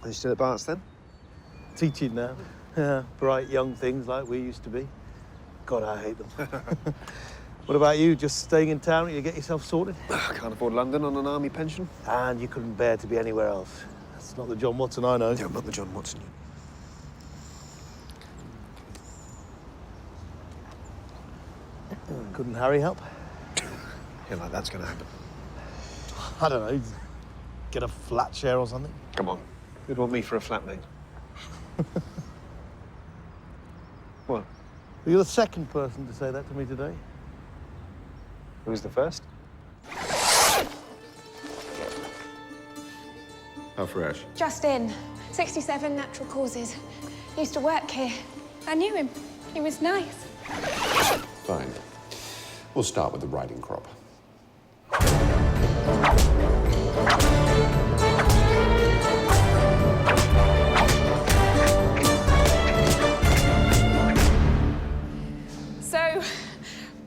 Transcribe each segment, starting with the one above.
You still at Bart's then? Teaching now. Yeah, bright young things like we used to be. God, I hate them. What about you? Just staying in town till you get yourself sorted? Can't afford London on an army pension. And you couldn't bear to be anywhere else. That's not the John Watson I know. Yeah, I'm not the John Watson. Couldn't Harry help? Yeah, like that's gonna happen. I don't know. Get a flat share or something? Come on. Who'd want me for a flatmate? What? You're the second person to say that to me today. Who was the first? How fresh? Just in. 67 natural causes. Used to work here. I knew him. He was nice. Fine. We'll start with the riding crop. So,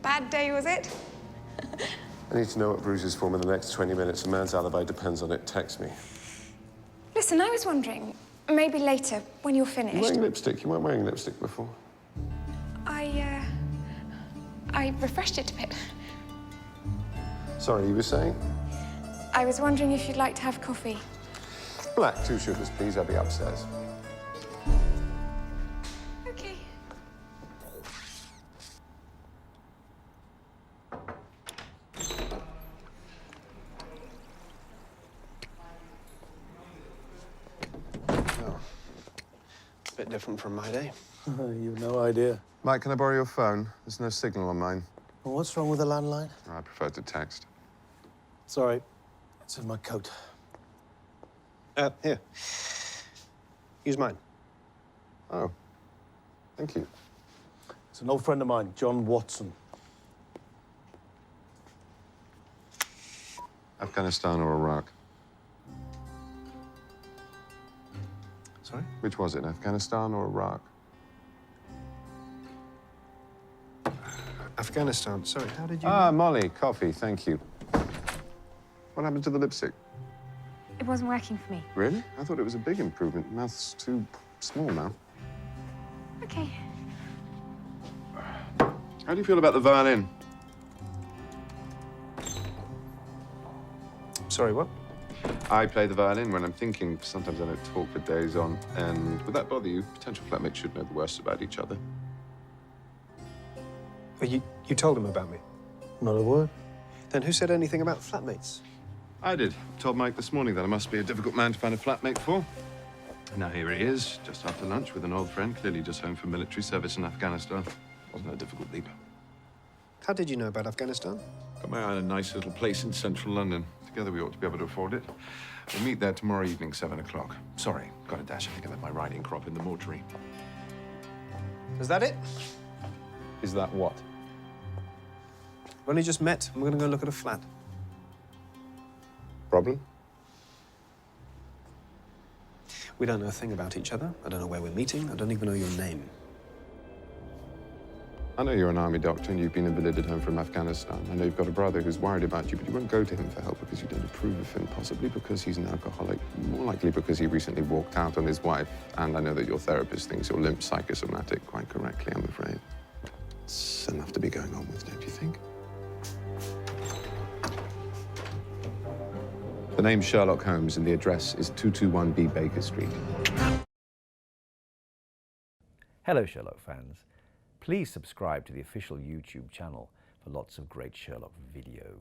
bad day, was it? I need to know what Bruce is for in the next 20 minutes. A man's alibi depends on it. Text me. Listen, I was wondering, maybe later, when you're finished. You're wearing lipstick. You weren't wearing lipstick before. I refreshed it a bit. Sorry, you were saying? I was wondering if you'd like to have coffee. Black, 2 sugars, please. I'll be upstairs. Okay. Oh. A bit different from my day. You've no idea. Mike, can I borrow your phone? There's no signal on mine. Well, what's wrong with the landline? I prefer to text. Sorry, it's in my coat. Here. Use mine. Oh. Thank you. It's an old friend of mine, John Watson. Afghanistan or Iraq? Sorry? Which was it, Afghanistan or Iraq? Afghanistan. Sorry, how did you... Ah, Molly, coffee, thank you. What happened to the lipstick? It wasn't working for me. Really? I thought it was a big improvement. Mouth's too small now. Okay. How do you feel about the violin? Sorry, what? I play the violin when I'm thinking. Sometimes I don't talk for days on. And would that bother you? Potential flatmates should know the worst about each other. Oh, you told him about me? Not a word. Then who said anything about flatmates? I did. Told Mike this morning that I must be a difficult man to find a flatmate for. Now here he is, just after lunch with an old friend, clearly just home from military service in Afghanistan. Wasn't a difficult leap. How did you know about Afghanistan? Got my eye on a nice little place in central London. Together we ought to be able to afford it. We'll meet there tomorrow evening, 7 o'clock. Sorry, got a dash. I think I left my riding crop in the mortuary. Is that it? Is that what? We've only just met, and we're going to go look at a flat. Problem? We don't know a thing about each other. I don't know where we're meeting. I don't even know your name. I know you're an army doctor and you've been invalided home from Afghanistan. I know you've got a brother who's worried about you, but you won't go to him for help because you don't approve of him, possibly because he's an alcoholic, more likely because he recently walked out on his wife. And I know that your therapist thinks you're limp psychosomatic, quite correctly, I'm afraid. It's enough to be going on with, don't you think? The name's Sherlock Holmes and the address is 221B Baker Street. Hello, Sherlock fans. Please subscribe to the official YouTube channel for lots of great Sherlock videos.